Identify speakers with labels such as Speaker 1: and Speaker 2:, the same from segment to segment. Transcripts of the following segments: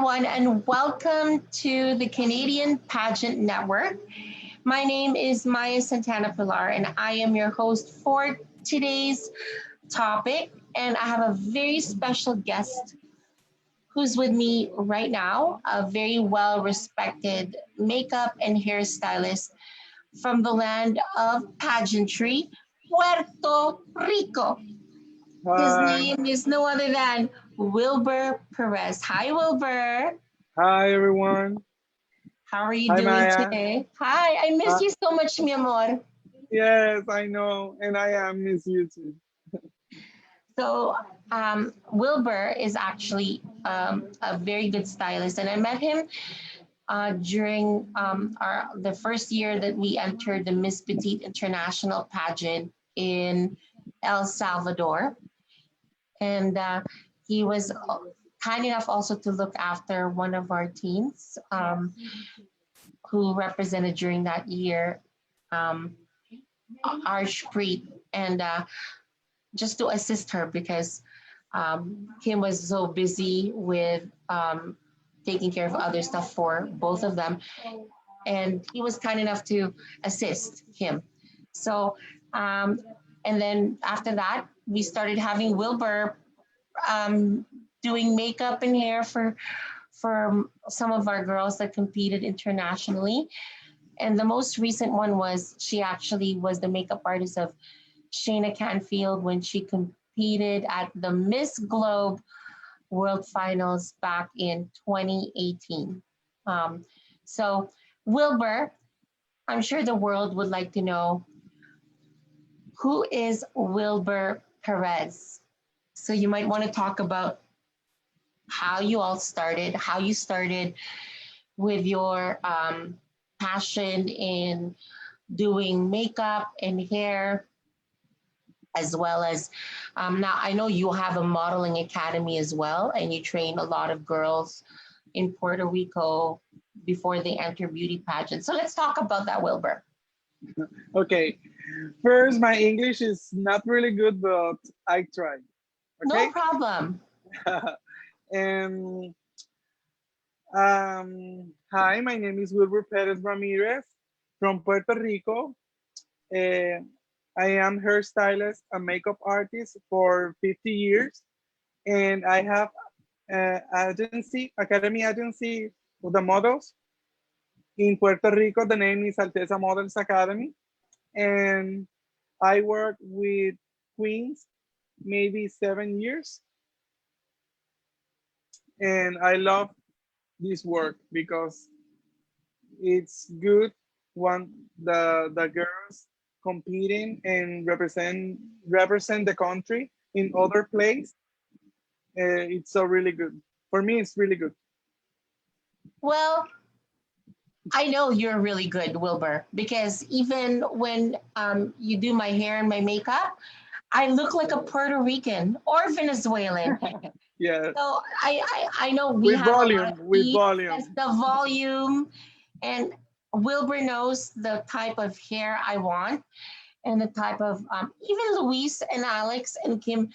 Speaker 1: everyone, and welcome to the Canadian Pageant Network. My name is Maya Santana Pilar, and I am your host for today's topic. And I have a very special guest who's with me right now, a very well respected makeup and hairstylist from the land of pageantry, Puerto Rico. His
Speaker 2: Hi.
Speaker 1: name is no other than Wilbur Perez. Hi, Wilbur.
Speaker 2: Hi, everyone.
Speaker 1: How are you
Speaker 2: Hi,
Speaker 1: doing
Speaker 2: Maya.
Speaker 1: today? Hi, I miss
Speaker 2: Uh,
Speaker 1: you so much, mi amor.
Speaker 2: yes, I know. And I am Miss you too.
Speaker 1: So, Wilbur is actually a very good stylist, and I met him during our the first year that we entered the Miss Petite International pageant in El Salvador, and he was kind enough also to look after one of our teens who represented during that year, um, Archpreet, and just to assist her because Kim was so busy with taking care of other stuff for both of them, and he was kind enough to assist him. So, um, and then after that, we started having Wilbur um, doing makeup and hair for some of our girls that competed internationally. And the most recent one was she actually was the makeup artist of Shayna Canfield when she competed at the Miss Globe World Finals back in 2018. Um, so, Wilbur, I'm sure the world would like to know who is Wilbur Perez. So, you might want to talk about how you all started, how you started with your passion in doing makeup and hair, as well as now I know you have a modeling academy as well, and you train a lot of girls in Puerto Rico before they enter beauty pageants. So let's talk about that, Wilbur.
Speaker 2: Okay. First, my English is not really good, but I tried.
Speaker 1: No
Speaker 2: Okay.
Speaker 1: problem.
Speaker 2: and Hi, my name is Wilbur Perez Ramirez from Puerto Rico. Uh, I am hairstylist and makeup artist for 50 years, and I have academy agency of the models in Puerto Rico. The name is Alteza Models Academy, and I work with queens maybe 7 years, and I love this work because it's good when the girls competing and represent the country in other place. It's so really good for me. It's really good.
Speaker 1: Well, I know you're really good, Wilbur, because even when you do my hair and my makeup, I look like a Puerto Rican or Venezuelan.
Speaker 2: Yeah,
Speaker 1: So I know we
Speaker 2: with
Speaker 1: have a lot of
Speaker 2: volume, with
Speaker 1: heat, yes,
Speaker 2: volume.
Speaker 1: the volume, and Wilbur knows the type of hair I want and the type of even Luis and Alex and Kim,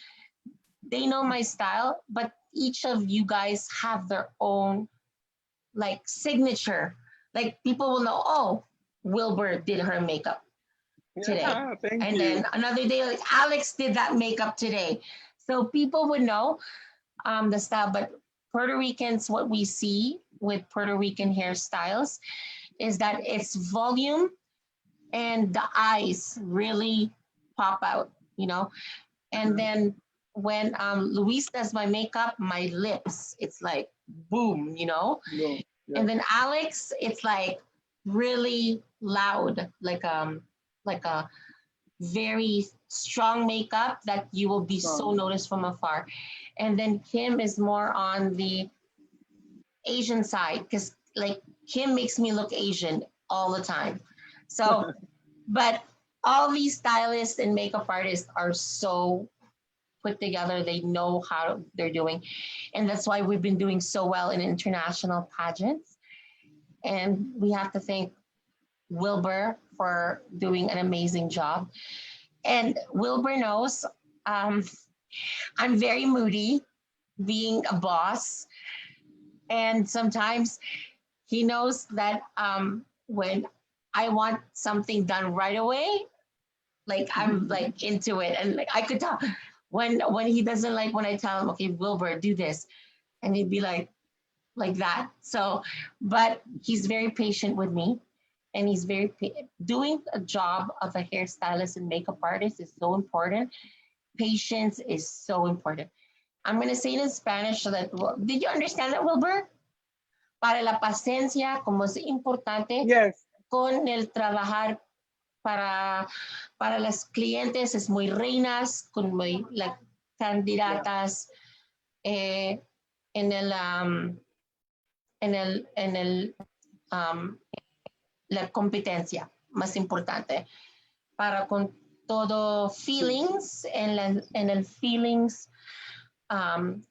Speaker 1: they know my style, but each of you guys have their own like signature. Like people will know, oh, Wilbur did her makeup today.
Speaker 2: Yeah, thank
Speaker 1: And then
Speaker 2: you.
Speaker 1: another day, like Alex did that makeup today. So people would know the style. But Puerto Ricans, what we see with Puerto Rican hairstyles is that it's volume and the eyes really pop out, you know. And then when Luis does my makeup, my lips, it's like boom, you know.
Speaker 2: No, yeah,
Speaker 1: And then Alex, it's like really loud, like a very strong makeup that you will be so
Speaker 2: strong.
Speaker 1: noticed from afar. And then Kim is more on the Asian side because like Kim makes me look Asian all the time. So, but all these stylists and makeup artists are so put together. They know how they're doing. And that's why we've been doing so well in international pageants. And we have to thank Wilbur for doing an amazing job. And Wilbur knows um, I'm very moody being a boss. And sometimes he knows that when I want something done right away, like I'm like into it, and like I could tell when he doesn't like when I tell him, okay, Wilbur, do this, and he'd be like that. So, but he's very patient with me, and he's very doing a job of a hairstylist and makeup artist is so important. Patience is so important. I'm gonna say it in Spanish so that did you understand that, Wilbur? Para la paciencia, como es importante
Speaker 2: Yes.
Speaker 1: con el trabajar para, para las clientes, es muy reinas, con muy like,
Speaker 2: Yeah.
Speaker 1: candidatas eh, en el, en el um, la competencia más importante. Para con todo
Speaker 2: Sí.
Speaker 1: feelings, en el feelings, um,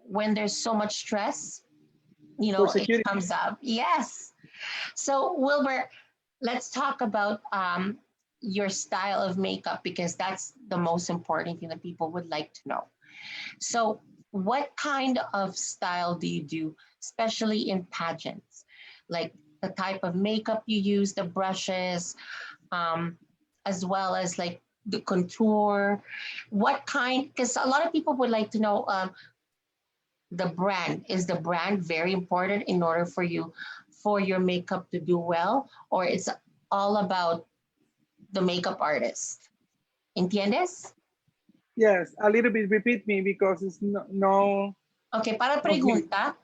Speaker 1: when there's so much stress, you
Speaker 2: For
Speaker 1: know, it
Speaker 2: security.
Speaker 1: comes up. Yes. So, Wilbur, let's talk about your style of makeup because that's the most important thing that people would like to know. So, what kind of style do you do, especially in pageants? Like the type of makeup you use, the brushes, um, as well as like the contour. What kind? Because a lot of people would like to know the brand. Is the brand very important in order for you for your makeup to do well, or it's all about the makeup artist? ¿Entiendes?
Speaker 2: Yes, a little bit. Repeat me because it's
Speaker 1: Okay,
Speaker 2: no clear.
Speaker 1: para pregunta,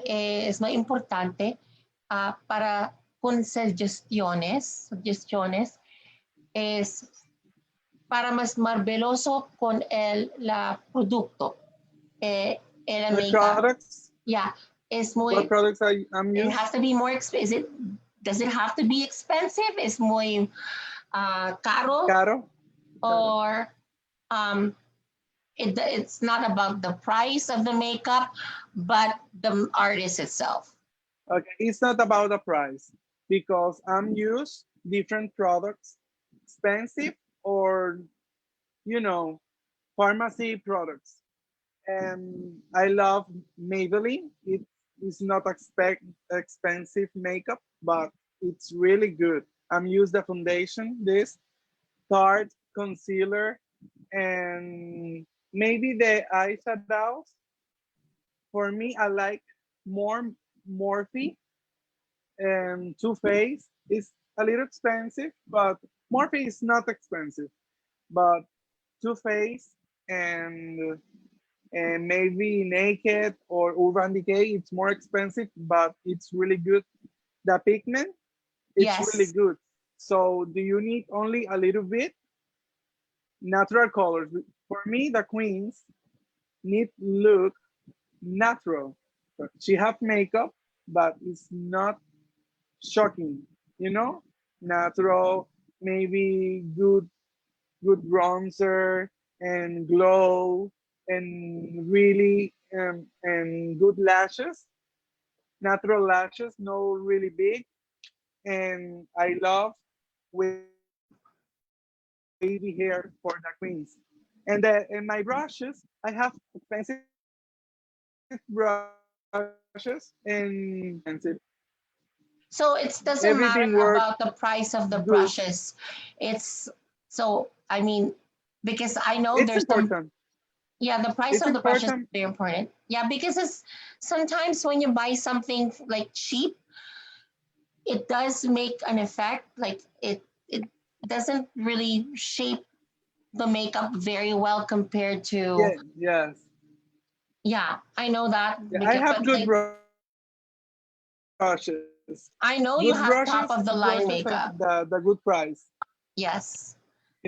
Speaker 1: es muy importante para con sugestiones, es para más marveloso con el la producto, el
Speaker 2: The
Speaker 1: makeup.
Speaker 2: products.
Speaker 1: Yeah, es
Speaker 2: What
Speaker 1: muy,
Speaker 2: products I'm
Speaker 1: it
Speaker 2: used?
Speaker 1: has to be more expensive. Does it have to be expensive? Es muy caro,
Speaker 2: Caro. Caro.
Speaker 1: or um, it's not about the price of the makeup, but the artist itself.
Speaker 2: Okay, it's not about the price because I'm used different products, expensive or you know pharmacy products. And I love Maybelline. It is not expensive makeup, but it's really good. I'm use the foundation, this Tarte concealer, and maybe the eyeshadows. For me, I like more Morphe and Too Faced. It's a little expensive, but Morphe is not expensive. But Too Faced and maybe Naked or Urban Decay, it's more expensive, but it's really good. The pigment, it's really
Speaker 1: Yes.
Speaker 2: good. So do you need only a little bit? Natural colors. For me, the queens need look natural. She have makeup, but it's not shocking. You know, natural, maybe good bronzer and glow and really and good lashes, natural lashes, no really big. And I love wavy hair for the queens. And my brushes, I have expensive brushes and expensive.
Speaker 1: So it doesn't
Speaker 2: Everything
Speaker 1: matter
Speaker 2: works
Speaker 1: about the price of the
Speaker 2: good.
Speaker 1: brushes. It's so I mean because I know
Speaker 2: It's
Speaker 1: there's some,
Speaker 2: important.
Speaker 1: yeah, the price
Speaker 2: It's
Speaker 1: of the brushes is
Speaker 2: important.
Speaker 1: very important. Yeah, because it's sometimes when you buy something like cheap, it does make an effect. Like it doesn't really shape the makeup very well compared to,
Speaker 2: Yeah, yes.
Speaker 1: yeah, I know that
Speaker 2: Yeah, I
Speaker 1: because
Speaker 2: have
Speaker 1: but
Speaker 2: good
Speaker 1: like
Speaker 2: brushes. Good brushes
Speaker 1: I know you have
Speaker 2: and
Speaker 1: top of the line
Speaker 2: the
Speaker 1: makeup.
Speaker 2: good price.
Speaker 1: Yes.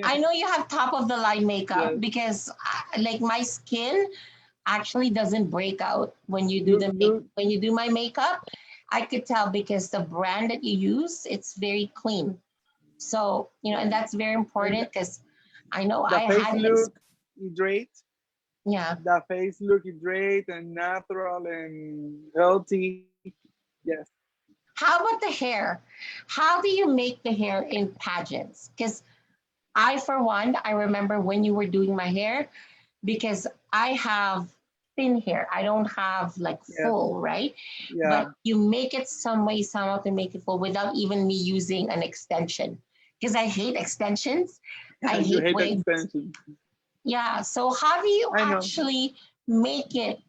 Speaker 1: I know you have top of the line
Speaker 2: Yes.
Speaker 1: makeup because like my skin actually doesn't break out when you do the
Speaker 2: Look,
Speaker 1: when you do my makeup. I could tell because the brand that you use, it's very clean. So, you know, and
Speaker 2: yeah.
Speaker 1: that's very
Speaker 2: And
Speaker 1: important because I know
Speaker 2: the
Speaker 1: I
Speaker 2: face
Speaker 1: had an
Speaker 2: look hydrate.
Speaker 1: yeah.
Speaker 2: The face look hydrate and natural and healthy. Yes.
Speaker 1: How about the hair? How do you make the hair in pageants? Because I, for one, I remember when you were doing my hair, because I have thin hair. I don't have like
Speaker 2: Yes.
Speaker 1: full, right? But
Speaker 2: Yeah.
Speaker 1: you make it some way, somehow to make it full without even me using an extension. Because I hate extensions. I
Speaker 2: You
Speaker 1: hate
Speaker 2: hate the
Speaker 1: wigs.
Speaker 2: extension.
Speaker 1: Yeah. So how do you
Speaker 2: I know.
Speaker 1: actually make it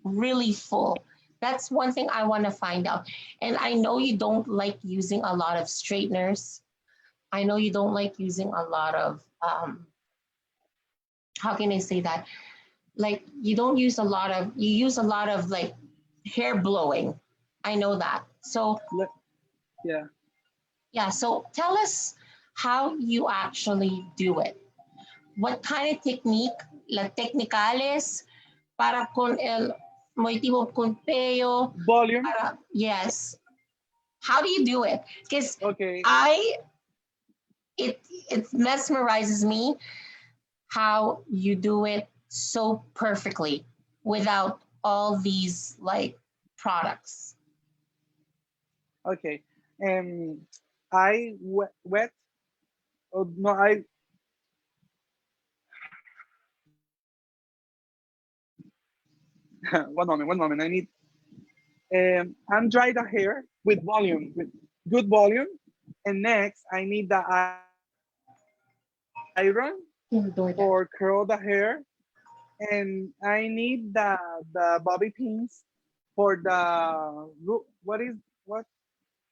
Speaker 1: really full? That's one thing I want to find out. And I know you don't like using a lot of straighteners. I know you don't like using a lot of how can I say that? Like you don't use a lot of you use a lot of like hair blowing. I know that. So
Speaker 2: Yeah.
Speaker 1: yeah, so tell us how you actually do it. What kind of technique, la technicales para con el motivo con pelo,
Speaker 2: Volume.
Speaker 1: para yes. How do you do it? Because
Speaker 2: Okay.
Speaker 1: I it mesmerizes me how you do it so perfectly without all these like products.
Speaker 2: Okay. I wet. Oh, no, I one moment. One moment. I need. I'm dry the hair with volume, with good volume, and next I need the iron for curl the hair, and I need the bobby pins for what is what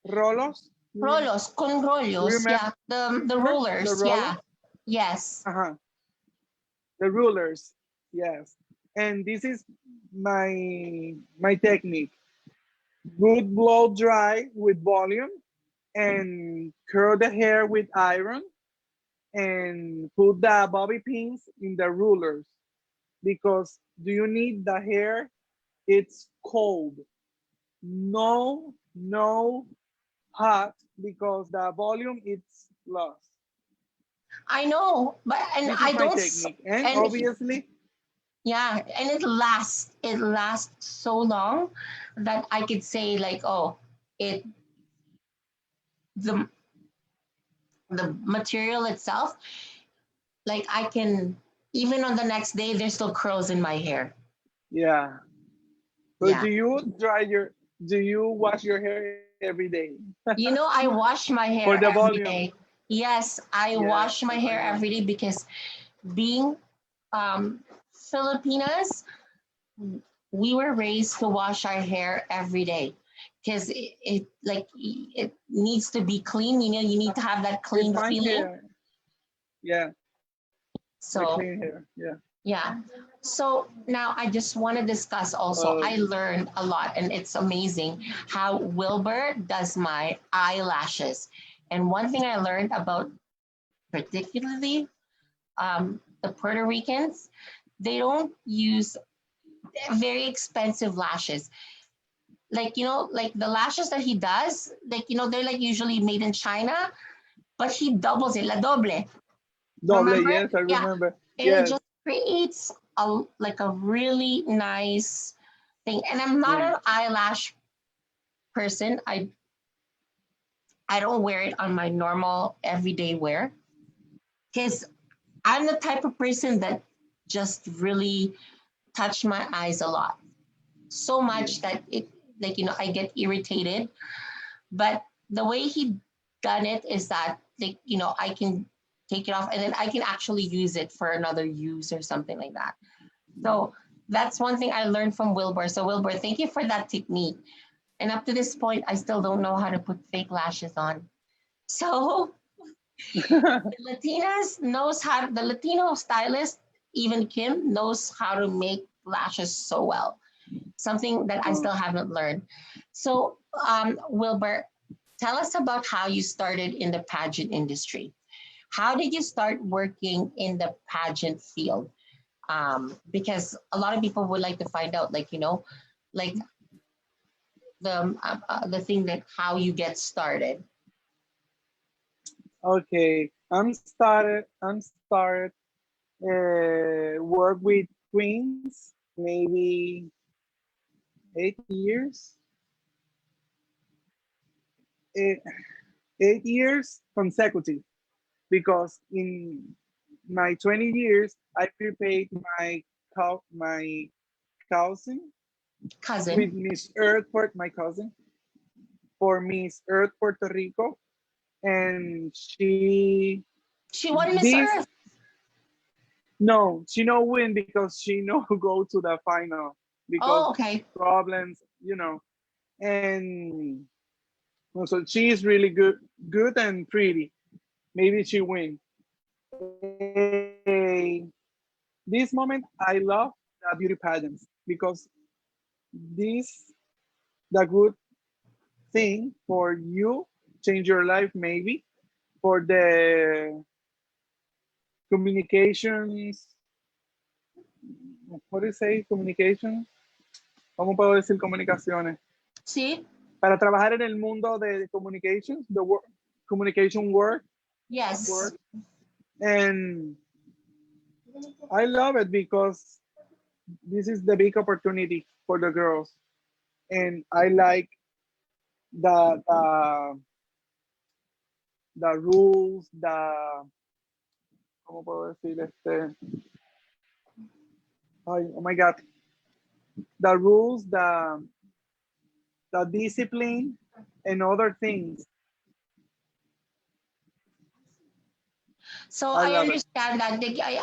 Speaker 2: rolos?
Speaker 1: Rolos, con
Speaker 2: You
Speaker 1: rollos,
Speaker 2: remember
Speaker 1: yeah. The
Speaker 2: the
Speaker 1: rollers,
Speaker 2: rolos?
Speaker 1: yeah. Yes.
Speaker 2: Uh-huh. The rulers, yes. And this is my technique: good blow dry with volume, and curl the hair with iron, and put the bobby pins in the rulers, because do you need the hair? It's cold. No hot, because the volume it's lost.
Speaker 1: I know, but and
Speaker 2: This
Speaker 1: I
Speaker 2: is my
Speaker 1: don't
Speaker 2: technique. And
Speaker 1: and
Speaker 2: obviously,
Speaker 1: yeah, and it lasts so long that I could say like, oh, it the the material itself, like I can even on the next day there's still curls in my hair.
Speaker 2: yeah. But
Speaker 1: Yeah.
Speaker 2: do you wash your hair every day?
Speaker 1: I wash my
Speaker 2: For the
Speaker 1: hair every
Speaker 2: volume.
Speaker 1: day. Yes, I
Speaker 2: Yes,
Speaker 1: wash my
Speaker 2: I
Speaker 1: hair
Speaker 2: know.
Speaker 1: every day because being Filipinas, we were raised to wash our hair every day because it needs to be clean. You need to have that
Speaker 2: It's
Speaker 1: clean
Speaker 2: my
Speaker 1: feeling.
Speaker 2: hair. Yeah, the
Speaker 1: So
Speaker 2: clean hair. Yeah.
Speaker 1: yeah. So now I just want to discuss also.
Speaker 2: Uh,
Speaker 1: I learned a lot, and it's amazing how Wilbur does my eyelashes. And one thing I learned about, particularly the Puerto Ricans, they don't use very expensive lashes. Like the lashes that he does, they're like usually made in China, but he doubles it, la doble.
Speaker 2: Doble.
Speaker 1: Remember?
Speaker 2: Yes, I
Speaker 1: Yeah.
Speaker 2: remember.
Speaker 1: And it
Speaker 2: Yes.
Speaker 1: just creates a really nice thing. And I'm not
Speaker 2: Yeah.
Speaker 1: an eyelash person. I don't wear it on my normal everyday wear because I'm the type of person that just really touch my eyes a lot. So
Speaker 2: Yeah.
Speaker 1: much that it I get irritated. But the way he done it is that I can take it off and then I can actually use it for another use or something like that. So that's one thing I learned from Wilbur. So Wilbur, thank you for that technique. And up to this point, I still don't know how to put fake lashes on. So the Latino stylist, even Kim, knows how to make lashes so well. Something that I
Speaker 2: Uh,
Speaker 1: still haven't learned. So, Wilbur, tell us about how you started in the pageant industry. How did you start working in the pageant field? Because a lot of people would like to find out, like the thing that how you get started.
Speaker 2: okay. I'm started work with queens maybe 8 years. Eight, 8 years consecutive, because my 20 years, I prepaid my cousin with
Speaker 1: Cousin.
Speaker 2: Miss Earth, my cousin, for Miss Earth Puerto Rico, and
Speaker 1: She won Miss
Speaker 2: this
Speaker 1: Earth.
Speaker 2: no, she no win because she no go to the final because
Speaker 1: Oh, okay.
Speaker 2: problems, and also she is really good and pretty. Maybe she win. This moment I love the beauty pageants because this the good thing for you change your life maybe for the communications. What do you say? Communication. ¿Cómo puedo decir comunicaciones?
Speaker 1: See?
Speaker 2: Para trabajar en el mundo de communications, the work, communication
Speaker 1: Yes.
Speaker 2: work, and I love it because this is the big opportunity for the girls, and I like the rules, ¿cómo puedo decir ay, oh my God, the rules, the discipline, and other things.
Speaker 1: So
Speaker 2: I
Speaker 1: I
Speaker 2: love it.
Speaker 1: understand that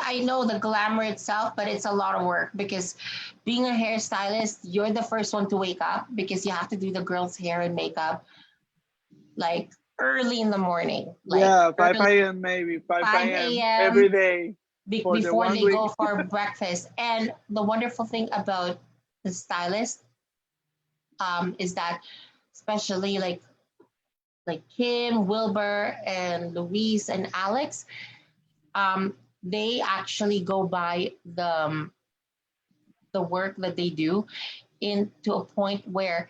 Speaker 1: I know the glamour itself, but it's a lot of work because being a hairstylist, you're the first one to wake up because you have to do the girls' hair and makeup like early in the morning, like
Speaker 2: Yeah, 5
Speaker 1: early
Speaker 2: a.m. maybe 5
Speaker 1: 5
Speaker 2: a.m.
Speaker 1: a.m.
Speaker 2: every day for the
Speaker 1: Before
Speaker 2: one
Speaker 1: they
Speaker 2: week.
Speaker 1: go for breakfast. And the wonderful thing about the stylist is that, especially like Kim, Wilbur, and Louise and Alex, they actually go by the work that they do into a point where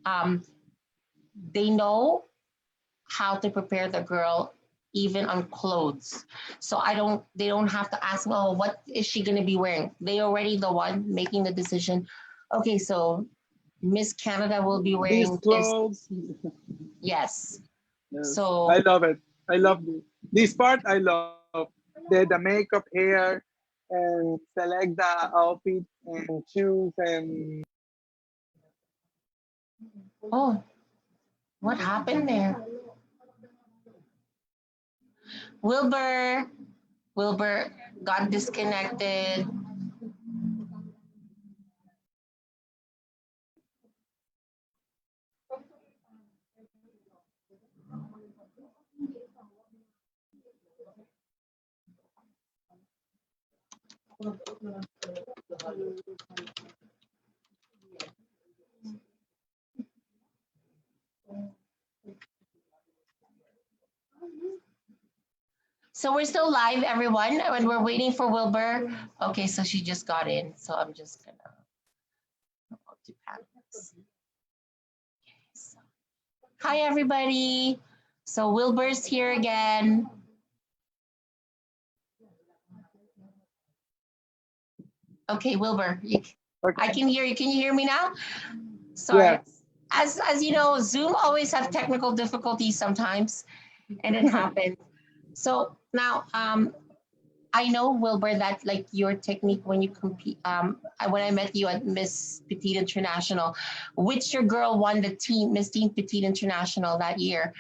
Speaker 1: um, they know how to prepare the girl even on clothes. So they don't have to ask, oh, what is she gonna be wearing? They already the one making the decision. Okay, so Miss Canada will be
Speaker 2: These
Speaker 1: wearing this.
Speaker 2: clothes,
Speaker 1: Yes.
Speaker 2: yes, I
Speaker 1: So
Speaker 2: love it. I love this part. I love the makeup, hair, and select the outfit and choose and
Speaker 1: oh, what happened there? Wilbur. Wilbur got disconnected. So we're still live, everyone, and we're waiting for Wilbur. Okay, so she just got in. So I'm just gonna go to panelists. So, hi, everybody. So Wilbur's here again. Okay, Wilbur, I
Speaker 2: okay.
Speaker 1: can hear you. Can you hear me now? Sorry.
Speaker 2: Yes.
Speaker 1: As you know, Zoom always have technical difficulties sometimes, and it happens. So now, I know Wilbur that like your technique when you compete. When I met you at Miss Petite International, which your girl won the team Miss Teen Petite International that year.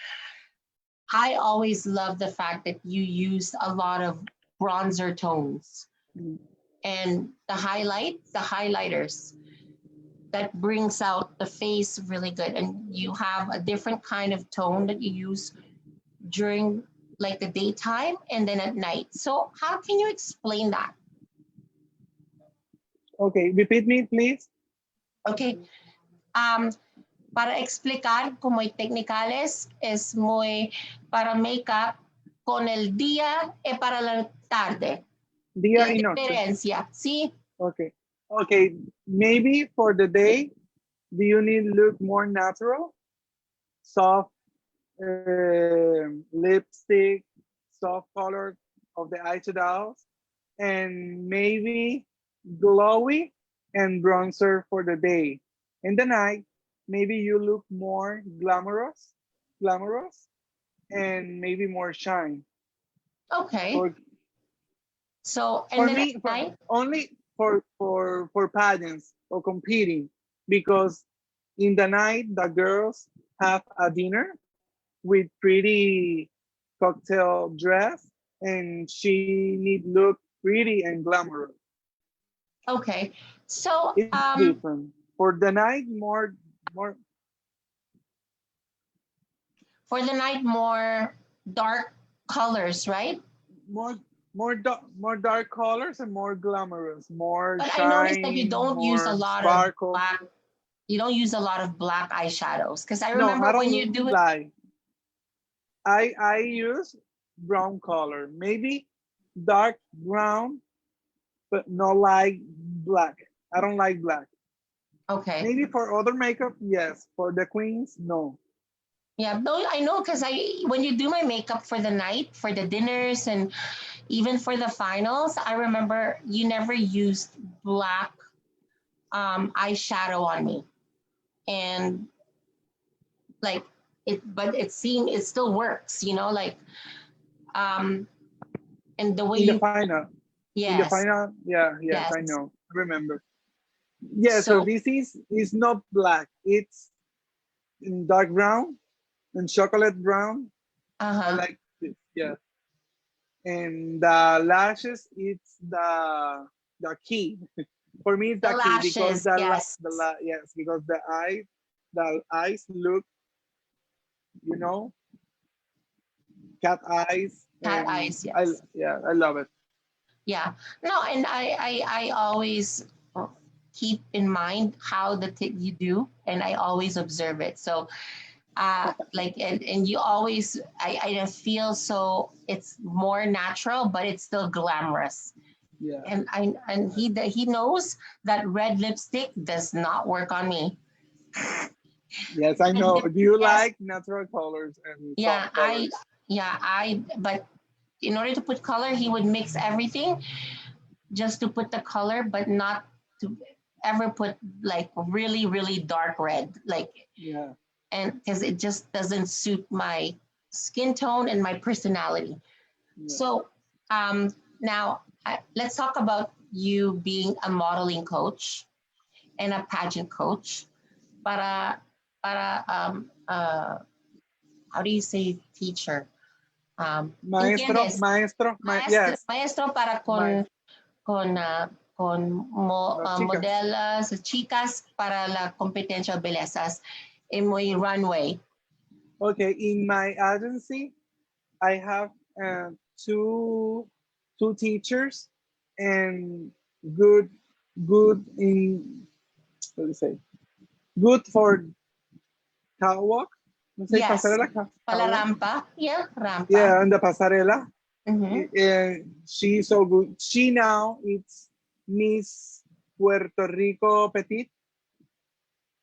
Speaker 1: I always love the fact that you used a lot of bronzer tones and the highlighters that brings out the face really good. And you have a different kind of tone that you use during like the daytime and then at night. So how can you explain that?
Speaker 2: Okay, repeat me, please.
Speaker 1: Okay. Um, para explicar como hay technicales es muy para makeup con el día y para la tarde.
Speaker 2: Día
Speaker 1: La
Speaker 2: y noche.
Speaker 1: diferencia, ¿sí?
Speaker 2: Okay. Okay. Maybe for the day, do you need look more natural? Soft lipstick, soft color of the eyeshadows, and maybe glowy and bronzer for the day. In the night, maybe you look more glamorous, and maybe more shine.
Speaker 1: Okay.
Speaker 2: For
Speaker 1: So, and
Speaker 2: For
Speaker 1: then at
Speaker 2: me,
Speaker 1: night,
Speaker 2: only for pageants or competing, because in the night the girls have a dinner with pretty cocktail dress, and she need look pretty and glamorous.
Speaker 1: okay. So,
Speaker 2: It's different. For the night, more
Speaker 1: for the night, more dark colors, right?
Speaker 2: more more dark colors and more glamorous, more
Speaker 1: But I noticed that you
Speaker 2: shine,
Speaker 1: don't use a
Speaker 2: more
Speaker 1: lot of
Speaker 2: sparkle.
Speaker 1: black. You don't use a lot of black eyeshadows because I
Speaker 2: No,
Speaker 1: remember
Speaker 2: I
Speaker 1: when you
Speaker 2: don't
Speaker 1: do it.
Speaker 2: lie. I use brown color, maybe dark brown, but not like black. I don't like black.
Speaker 1: Okay.
Speaker 2: Maybe for other makeup, yes. For the queens, no.
Speaker 1: Yeah, no, I know because I when you do my makeup for the night, for the dinners, and even for the finals, I remember you never used black eyeshadow on me, and like it, but it seemed it still works, like um, and the way
Speaker 2: In the
Speaker 1: you,
Speaker 2: final,
Speaker 1: yes,
Speaker 2: yeah, yes,
Speaker 1: yes.
Speaker 2: I know. I remember. Yeah, so
Speaker 1: So,
Speaker 2: this is not black. It's in dark brown and chocolate brown. I
Speaker 1: uh-huh,
Speaker 2: like this. Yeah, and the lashes, it's the key. For me, it's
Speaker 1: the
Speaker 2: the key because
Speaker 1: lashes, yes,
Speaker 2: yes, because the eyes look, you know, cat eyes,
Speaker 1: cat
Speaker 2: and
Speaker 1: eyes, yes.
Speaker 2: I love it.
Speaker 1: Yeah. No, and I always keep in mind how the tip you do, and I always observe it. So, like, and you always, I feel so it's more natural, but it's still glamorous.
Speaker 2: Yeah.
Speaker 1: And he knows that red lipstick does not work on me.
Speaker 2: Yes, I
Speaker 1: Red
Speaker 2: know.
Speaker 1: lip,
Speaker 2: Do you
Speaker 1: yes,
Speaker 2: like natural colors and
Speaker 1: yeah,
Speaker 2: soft colors?
Speaker 1: but in order to put color, he would mix everything just to put the color, but not to ever put like really, really dark red. Like,
Speaker 2: Yeah.
Speaker 1: and because it just doesn't suit my skin tone and my personality.
Speaker 2: Yeah.
Speaker 1: So now let's talk about you being a modeling coach and a pageant coach. Para how do you say teacher? ¿Entiendes?
Speaker 2: Yes,
Speaker 1: Maestro para
Speaker 2: maestro,
Speaker 1: con,
Speaker 2: las chicas.
Speaker 1: modelas, chicas para la competencia de belezas en muy runway.
Speaker 2: Okay, in my agency, I have uh, two two teachers and good good in what do you say? Good for catwalk. Let's say
Speaker 1: Yes.
Speaker 2: pasarela
Speaker 1: Para la
Speaker 2: catwalk.
Speaker 1: rampa. Yeah, rampa.
Speaker 2: Yeah, and the pasarela.
Speaker 1: Mm-hmm.
Speaker 2: And she's so good. She now it's Miss Puerto Rico Petit,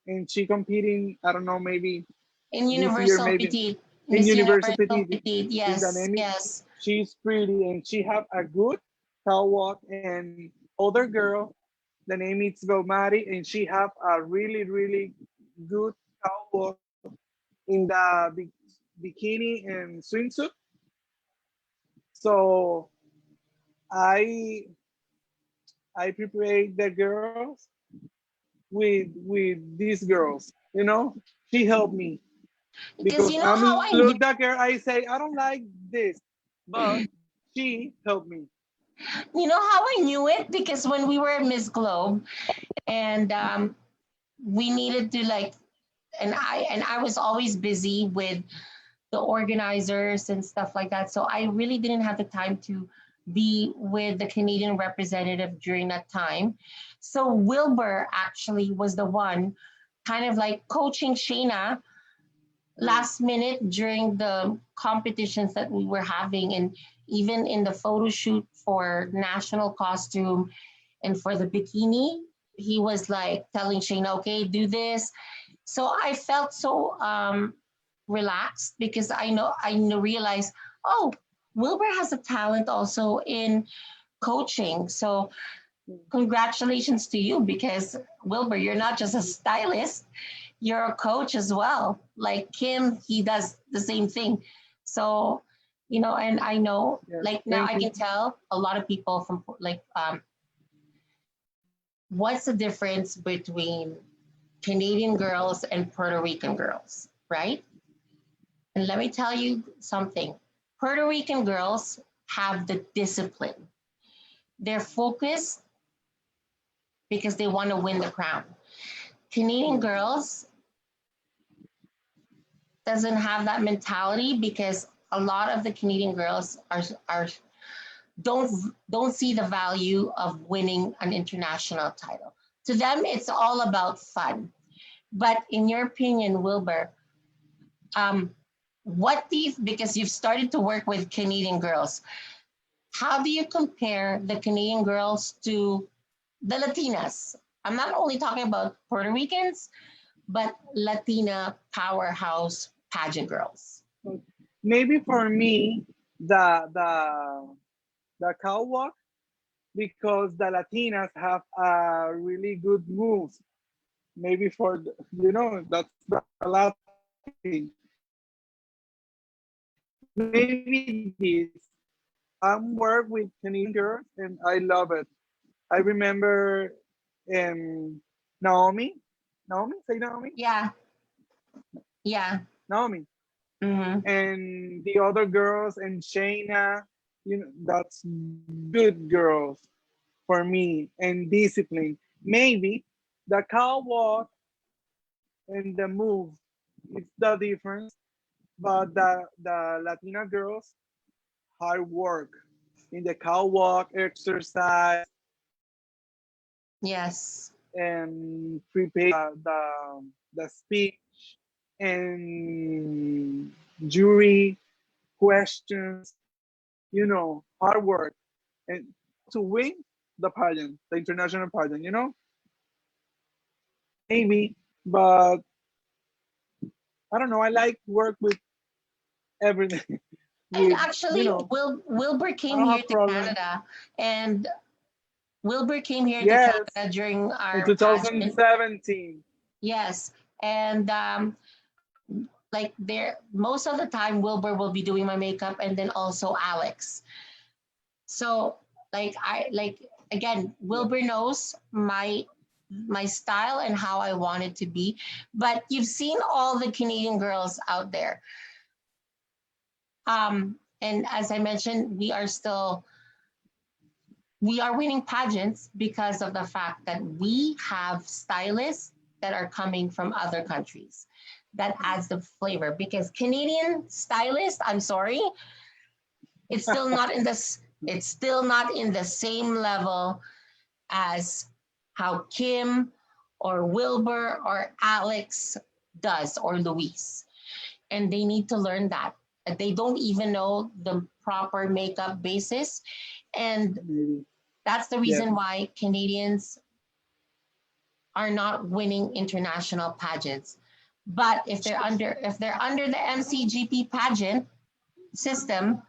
Speaker 2: and she competing. I don't know, maybe
Speaker 1: In
Speaker 2: this year,
Speaker 1: Universal
Speaker 2: maybe
Speaker 1: Petite.
Speaker 2: in
Speaker 1: Miss
Speaker 2: Universal
Speaker 1: Universal
Speaker 2: Petit.
Speaker 1: Petite.
Speaker 2: Is the
Speaker 1: Yes,
Speaker 2: name?
Speaker 1: yes.
Speaker 2: She's pretty, and she have a good catwalk. And other girl, the name is Belmari, and she have a really good catwalk in the bikini and swimsuit. So I I prepare the girls with these girls. She helped me
Speaker 1: Because
Speaker 2: because
Speaker 1: you know
Speaker 2: I'm
Speaker 1: how I
Speaker 2: look
Speaker 1: knew,
Speaker 2: that girl. I say I don't like this, but she helped me.
Speaker 1: it? Because when we were at Miss Globe and we needed to like, and I was always busy with the organizers and stuff like that. So I really didn't have the time to be with the Canadian representative during that time. So Wilbur actually was the one kind of like coaching Shayna
Speaker 2: Yeah,
Speaker 1: last minute during the competitions that we were having, and even in the photo shoot for national costume and for the bikini, he was like telling Shayna, okay, do this. So I felt so relaxed because realized, oh, Wilbur has a talent also in coaching. So congratulations to you because Wilbur, you're not just a stylist, you're a coach as well. Like Kim, he does the same thing. So And I know,
Speaker 2: Yes,
Speaker 1: like now
Speaker 2: thank
Speaker 1: I
Speaker 2: you.
Speaker 1: can tell a lot of people from like, what's the difference between Canadian girls and Puerto Rican girls, right? And let me tell you something. Puerto Rican girls have the discipline. They're focused because they want to win the crown. Canadian
Speaker 2: Yeah.
Speaker 1: girls doesn't have that mentality because a lot of the Canadian girls are don't see the value of winning an international title. To them, it's all about fun. But in your opinion, Wilbur, um, what do you, because you've started to work with Canadian girls, how do you compare the Canadian girls to the Latinas? I'm not only talking about Puerto Ricans, but Latina powerhouse pageant girls.
Speaker 2: Maybe for me, the catwalk, because the Latinas have really good moves. Maybe for that's the Latin thing. Maybe this. I'm work with Canadian girls and I love it. I remember Naomi. Naomi, say Naomi.
Speaker 1: Yeah, yeah.
Speaker 2: Naomi.
Speaker 1: Mm-hmm.
Speaker 2: And the other girls and Shayna, that's good girls for me and discipline. Maybe the catwalk and the move is the difference, but the Latina girls hard work in the catwalk, exercise,
Speaker 1: Yes.
Speaker 2: and prepare the speech and jury questions. Hard work and to win the pageant, the international pageant. Maybe, but I don't know. I like work with everything.
Speaker 1: And
Speaker 2: with
Speaker 1: actually, Wilbur
Speaker 2: I
Speaker 1: came
Speaker 2: don't
Speaker 1: here
Speaker 2: have
Speaker 1: to
Speaker 2: problem.
Speaker 1: Canada, and Wilbur came here to
Speaker 2: Yes,
Speaker 1: Canada during
Speaker 2: in
Speaker 1: our pageant.
Speaker 2: 2017.
Speaker 1: Yes, and like there, most of the time, Wilbur will be doing my makeup, and then also Alex. So like I like again,
Speaker 2: Yeah.
Speaker 1: Wilbur knows my style and how I want it to be. But you've seen all the Canadian girls out there. And as I mentioned, we are winning pageants because of the fact that we have stylists that are coming from other countries. That adds the flavor because Canadian stylist, I'm sorry, it's still not in this it's still not in the same level as how Kim or Wilbur or Alex does or Luis. And they need to learn that. They don't even know the proper makeup basis. And
Speaker 2: Maybe.
Speaker 1: that's the
Speaker 2: Yeah.
Speaker 1: reason why Canadians are not winning international pageants. But if they're under the MCGP pageant system,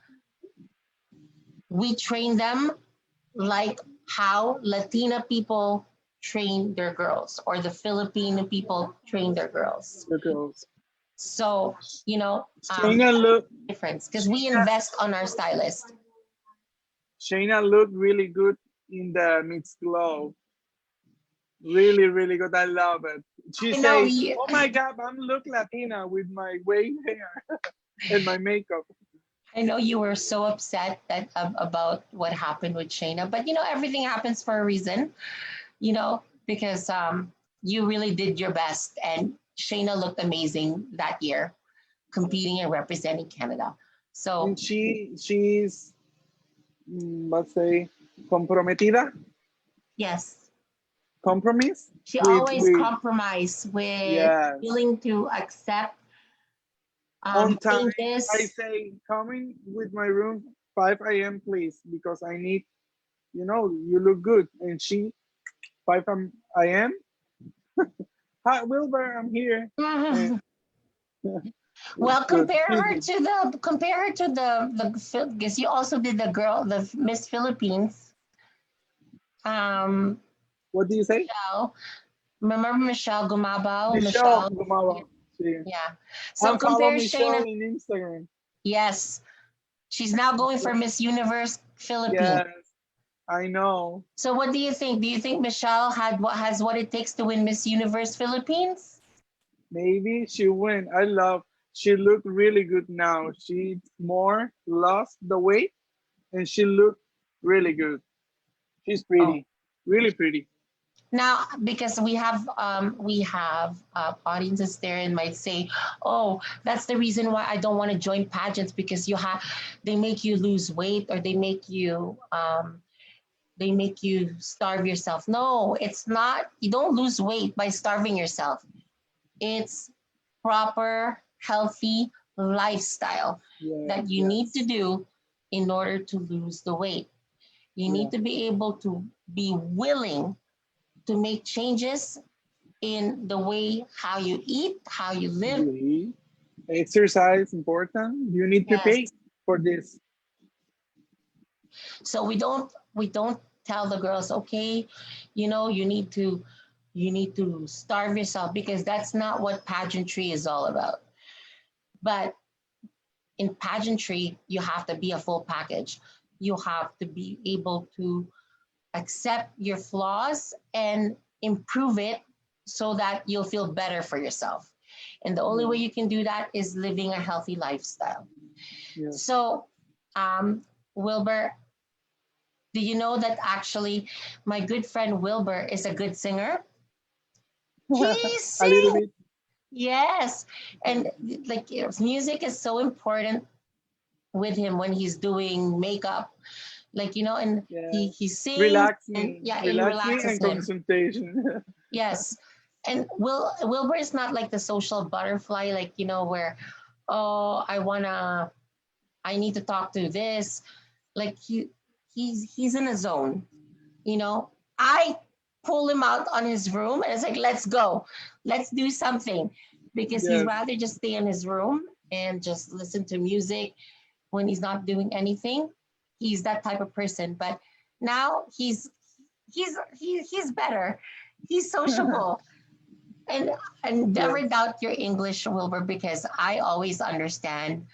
Speaker 1: we train them like how Latina people train their girls or the Filipino people train their girls.
Speaker 2: The girls.
Speaker 1: So,
Speaker 2: Shayna look.
Speaker 1: difference because we
Speaker 2: Shayna,
Speaker 1: invest on our stylist.
Speaker 2: Shayna looked really good in the mixed glow. Really, really good. I love it. She
Speaker 1: I know
Speaker 2: say,
Speaker 1: you.
Speaker 2: "Oh my God, I'm look Latina with my wave hair and my makeup."
Speaker 1: I know you were so upset about what happened with Shayna, but everything happens for a reason. Because you really did your best, and Shayna looked amazing that year, competing and representing Canada. So
Speaker 2: And she's let's say comprometida,
Speaker 1: yes,
Speaker 2: compromise
Speaker 1: she always
Speaker 2: with
Speaker 1: compromised with
Speaker 2: yes.
Speaker 1: willing to accept
Speaker 2: On time. I
Speaker 1: changes.
Speaker 2: say coming with my room 5 a.m. please because I need you look good and she 5 a.m. Hi Wilbur, I'm here. And it's
Speaker 1: Well,
Speaker 2: good.
Speaker 1: compare
Speaker 2: She's
Speaker 1: her
Speaker 2: good.
Speaker 1: to the because you also did the Miss Philippines. Um,
Speaker 2: What do you say?
Speaker 1: Michelle, remember Michelle Gumabao?
Speaker 2: Michelle
Speaker 1: Michelle,
Speaker 2: Gumawa. See.
Speaker 1: yeah. So
Speaker 2: I'm follow
Speaker 1: compare
Speaker 2: Michelle
Speaker 1: Shayna.
Speaker 2: in Instagram.
Speaker 1: Yes. She's now going for Miss Universe Philippines.
Speaker 2: Yes, I know.
Speaker 1: So what do you think? Do you think Michelle has what it takes to win Miss Universe Philippines?
Speaker 2: Maybe she win. I love. She looked really good now. She more lost the weight, and she looked really good. She's
Speaker 1: Oh,
Speaker 2: pretty, really pretty.
Speaker 1: now because we have audiences there and might say, "Oh, that's the reason why I don't want to join pageants because they make you lose weight or they make you starve yourself." No, it's not. You don't lose weight by starving yourself. It's proper, healthy lifestyle
Speaker 2: Yeah,
Speaker 1: that you need to
Speaker 2: yes,
Speaker 1: do in order to lose the weight. You
Speaker 2: yeah.
Speaker 1: need to be able to be willing to make changes in the way how you eat, how you live.
Speaker 2: You eat. Exercise important. You need to
Speaker 1: Yes.
Speaker 2: pay for this.
Speaker 1: So we don't tell the girls, okay, you need to starve yourself because that's not what pageantry is all about. But in pageantry, you have to be a full package. You have to be able to accept your flaws and improve it so that you'll feel better for yourself. And the only way
Speaker 2: Yeah,
Speaker 1: you can do that is living a healthy lifestyle.
Speaker 2: yes.
Speaker 1: So, Wilbur, do you know that actually my good friend Wilbur is a good singer? He
Speaker 2: A little
Speaker 1: sings.
Speaker 2: bit.
Speaker 1: Yes. And like music is so important with him when he's doing makeup, and he
Speaker 2: Yeah.
Speaker 1: he sings and yeah, it
Speaker 2: Relax me,
Speaker 1: relaxes
Speaker 2: and
Speaker 1: him.
Speaker 2: concentration.
Speaker 1: Yes. And Wilbur is not like the social butterfly, where, oh, I need to talk to this. Like he's in a zone, you know. I pull him out on his room and it's like, let's go. Let's do something. Because he's
Speaker 2: Yes.
Speaker 1: rather just stay in his room and just listen to music when he's not doing anything. He's that type of person. But now he's better. He's sociable. And never
Speaker 2: Yes.
Speaker 1: doubt your English, Wilbur, because I always understand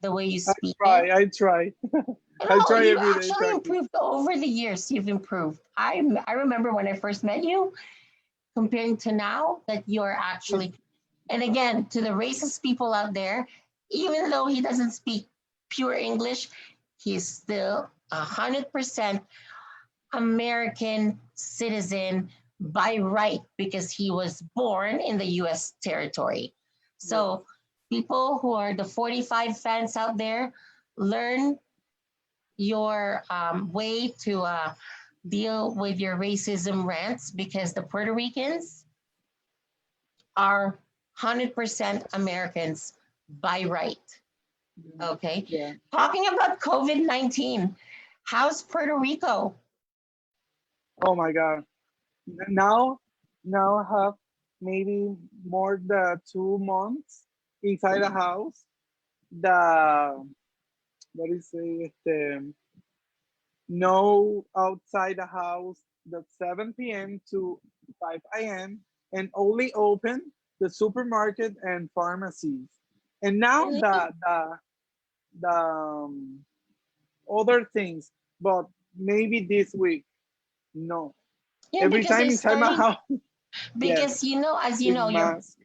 Speaker 1: the way you
Speaker 2: I
Speaker 1: speak it.
Speaker 2: try. I try. I
Speaker 1: No,
Speaker 2: try
Speaker 1: you've
Speaker 2: every day
Speaker 1: actually
Speaker 2: practice.
Speaker 1: improved over the years. You've improved. I remember when I first met you, comparing to now, that you're
Speaker 2: It's,
Speaker 1: actually. And again, to the racist people out there, even though he doesn't speak pure English, he's still 100% American citizen by right because he was born in the U.S. territory.
Speaker 2: yes.
Speaker 1: So, people who are the 45 fans out there, learn your way to deal with your racism rants because the Puerto Ricans are 100% Americans by right. Okay.
Speaker 2: Yeah.
Speaker 1: Talking about COVID-19, how's Puerto Rico?
Speaker 2: Oh my God. Now, now I have maybe more than 2 months inside the house. The what is it? No outside the house. The 7 p.m. to 5 a.m. and only open the supermarket and pharmacies. And now
Speaker 1: Really?
Speaker 2: the other things, but maybe this week, no.
Speaker 1: Yeah,
Speaker 2: Every
Speaker 1: because
Speaker 2: time
Speaker 1: they're
Speaker 2: inside my
Speaker 1: starting,
Speaker 2: house,
Speaker 1: because
Speaker 2: yes,
Speaker 1: as you
Speaker 2: with
Speaker 1: know, you're
Speaker 2: mask.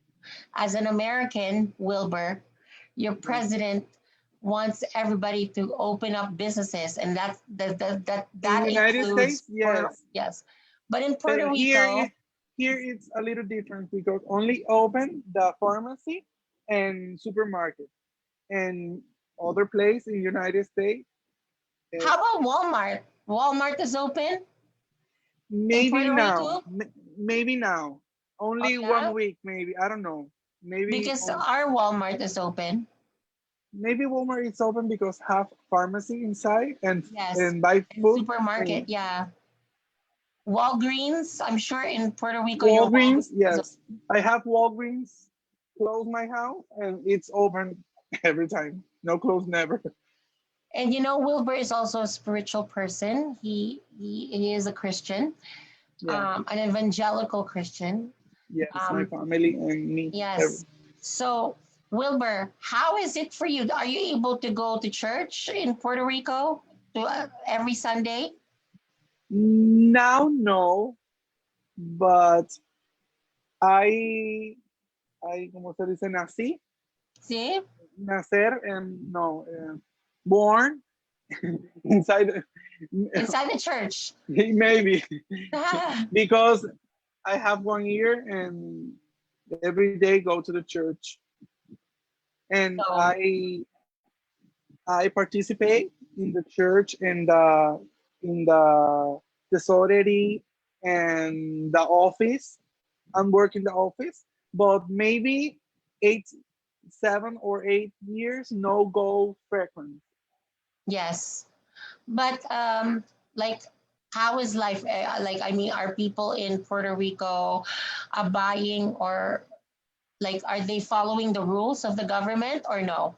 Speaker 1: as an American, Wilbur, your
Speaker 2: Yeah.
Speaker 1: president wants everybody to open up businesses, and
Speaker 2: In
Speaker 1: that
Speaker 2: United
Speaker 1: includes
Speaker 2: States,
Speaker 1: Puerto,
Speaker 2: yes.
Speaker 1: yes, but in
Speaker 2: But
Speaker 1: Puerto Rico,
Speaker 2: here it's a little different because only open the pharmacy and supermarket, and other place in United States.
Speaker 1: how
Speaker 2: eh,
Speaker 1: about Walmart? Walmart is open in
Speaker 2: maybe
Speaker 1: Puerto
Speaker 2: now,
Speaker 1: Rico.
Speaker 2: maybe now,
Speaker 1: Oh
Speaker 2: only
Speaker 1: yeah,
Speaker 2: 1 week, maybe, I don't know. Maybe
Speaker 1: because our Walmart is open.
Speaker 2: maybe Walmart is open because have pharmacy inside
Speaker 1: Yes,
Speaker 2: and buy
Speaker 1: and
Speaker 2: food.
Speaker 1: supermarket.
Speaker 2: And
Speaker 1: Yeah, Walgreens. I'm sure in Puerto Rico your Walgreens
Speaker 2: Walgreens,
Speaker 1: is
Speaker 2: yes,
Speaker 1: open.
Speaker 2: I have Walgreens close my house and it's open every time. No close, never.
Speaker 1: And Wilbur is also a spiritual person. He is a Christian,
Speaker 2: Yeah,
Speaker 1: an evangelical Christian.
Speaker 2: yes, my
Speaker 1: Um,
Speaker 2: family and me.
Speaker 1: yes. So Wilbur, how is it for you? Are you able to go to church in Puerto Rico every Sunday?
Speaker 2: Now, no, but I, como se dice,
Speaker 1: See?
Speaker 2: nacer, and no, born inside,
Speaker 1: Inside the church.
Speaker 2: maybe, because I have 1 year and every day go to the church, and
Speaker 1: So,
Speaker 2: I participate in the church in the sorority and the office. I'm working the office, but maybe 7 or 8 years no go frequent.
Speaker 1: yes. But like how is life like I mean are people in Puerto Rico buying or like are they following the rules of the government or no?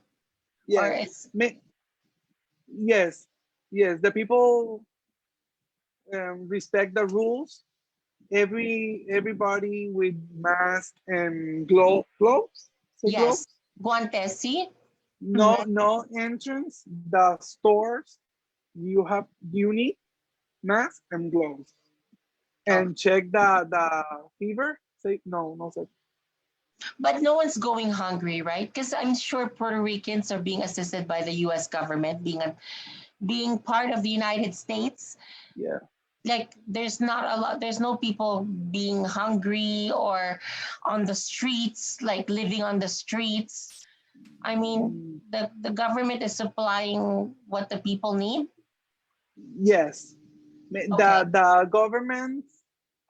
Speaker 1: Or
Speaker 2: Yes,
Speaker 1: it's
Speaker 2: yes, yes. The people respect the rules. Everybody with mask and gloves. Say
Speaker 1: yes,
Speaker 2: gloves.
Speaker 1: guantes, see?
Speaker 2: No, no entrance. The stores you need mask and gloves
Speaker 1: Okay.
Speaker 2: and check the fever. Say no, no, sir.
Speaker 1: But no one's going hungry, right? Because I'm sure Puerto Ricans are being assisted by the US government being part of the United States.
Speaker 2: Yeah.
Speaker 1: Like there's no people being hungry or on the streets, like living on the streets. I mean,
Speaker 2: Mm,
Speaker 1: the government is supplying what the people need.
Speaker 2: yes.
Speaker 1: Okay.
Speaker 2: The government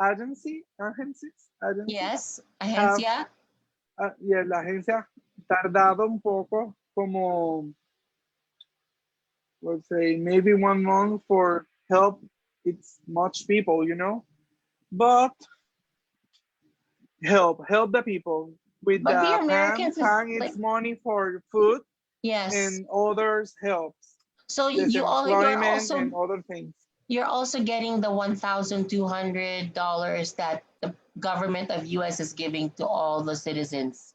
Speaker 2: agencies
Speaker 1: Yes,
Speaker 2: have
Speaker 1: agencia.
Speaker 2: yeah, la agencia tardado un poco como let's say maybe 1 month for help it's much people, but help the people with
Speaker 1: But the
Speaker 2: the
Speaker 1: Americans is
Speaker 2: pan
Speaker 1: like
Speaker 2: it's money for food
Speaker 1: yes.
Speaker 2: and others helps
Speaker 1: So
Speaker 2: there's employment and other things.
Speaker 1: you're also getting the $1,200 that the government of US is giving to all the citizens.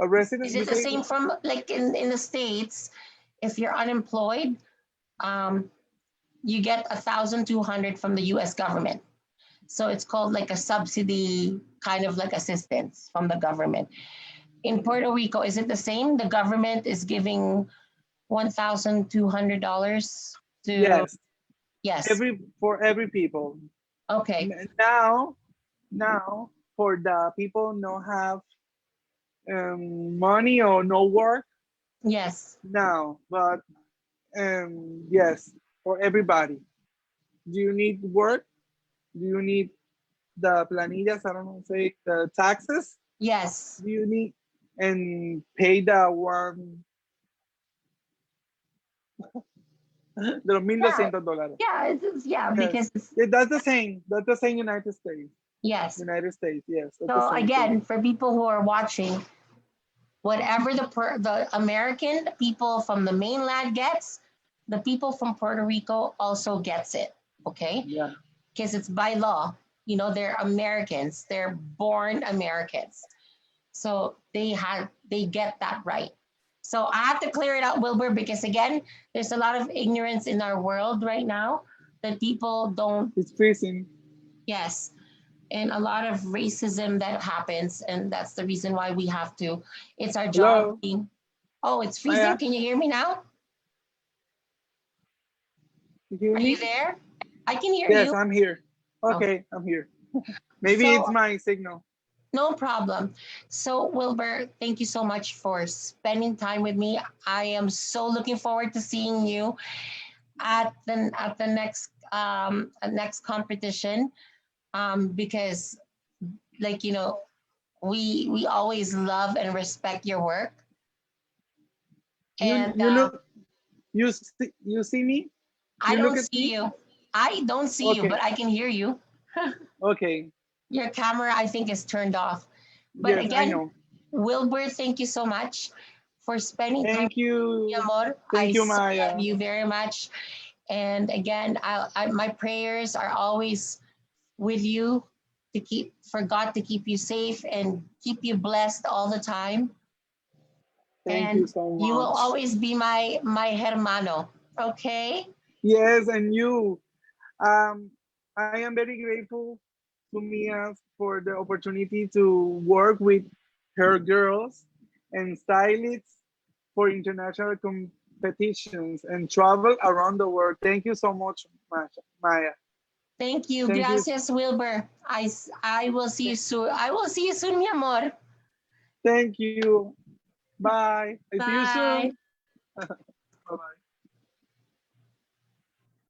Speaker 2: A
Speaker 1: Is
Speaker 2: resident you
Speaker 1: it the
Speaker 2: say
Speaker 1: same from like in the States? If you're unemployed, um, you get 1,200 from the US government. So it's called like a subsidy, kind of like assistance from the government. In Puerto Rico, is it the same? The government is giving $1,200 to,
Speaker 2: yes
Speaker 1: yes.
Speaker 2: every for every people.
Speaker 1: Okay.
Speaker 2: Now for the people no have money or no work
Speaker 1: Yes.
Speaker 2: now, but yes, for everybody. Do you need work? Do you need the planillas? I don't know, say the taxes.
Speaker 1: Yes.
Speaker 2: Do you need and pay the one de los mil
Speaker 1: Yeah.
Speaker 2: doscientos dólares?
Speaker 1: Yeah. Yeah,
Speaker 2: Yes,
Speaker 1: because it's,
Speaker 2: yeah, that's the same. That's the same United States.
Speaker 1: yes.
Speaker 2: United States. Yes, that's the
Speaker 1: So
Speaker 2: same thing.
Speaker 1: again, for people who are watching, whatever the American people from the mainland gets, the people from Puerto Rico also gets it. Okay,
Speaker 2: Yeah.
Speaker 1: because it's by law. You know, they're Americans. They're born Americans, so they get that right. So I have to clear it out, Wilbur, because again, there's a lot of ignorance in our world right now that people don't.
Speaker 2: It's freezing.
Speaker 1: Yes, and a lot of racism that happens, and that's the reason why we have to. It's our job
Speaker 2: Hello,
Speaker 1: being. Oh, it's freezing.
Speaker 2: Maya.
Speaker 1: Can you hear me now?
Speaker 2: You hear
Speaker 1: Are you
Speaker 2: me?
Speaker 1: there? I can hear
Speaker 2: Yes,
Speaker 1: you.
Speaker 2: I'm here.
Speaker 1: Okay.
Speaker 2: Okay, I'm here. Maybe it's
Speaker 1: So,
Speaker 2: my signal.
Speaker 1: no problem. So, Wilbur, thank you so much for spending time with me. I am so looking forward to seeing you at the next competition because like we always love and respect your work
Speaker 2: You
Speaker 1: and
Speaker 2: you look you see me? You
Speaker 1: I
Speaker 2: look
Speaker 1: don't
Speaker 2: at
Speaker 1: see
Speaker 2: me?
Speaker 1: you. I don't see you,
Speaker 2: Okay.
Speaker 1: but I can hear you.
Speaker 2: Okay.
Speaker 1: Your camera, I think, is turned off. But
Speaker 2: Yes, I
Speaker 1: again,
Speaker 2: know.
Speaker 1: Wilbur, thank you so much for spending time
Speaker 2: Thank
Speaker 1: with me,
Speaker 2: you.
Speaker 1: amor. I
Speaker 2: Thank you,
Speaker 1: so love
Speaker 2: Maya.
Speaker 1: you very much. And again, my prayers are always with you to keep for God to keep you safe and keep you blessed all the time.
Speaker 2: Thank you
Speaker 1: And
Speaker 2: so
Speaker 1: you will
Speaker 2: much.
Speaker 1: always be my hermano. Okay.
Speaker 2: Yes, and you. Um, I am very grateful to Mia for the opportunity to work with her girls and stylists for international competitions and travel around the world. Thank you so much, Maya.
Speaker 1: Thank you.
Speaker 2: Thank you.
Speaker 1: Gracias, Wilbur. I will see you soon. I will see you soon, mi amor.
Speaker 2: Thank you. Bye. I see you soon.
Speaker 1: Bye.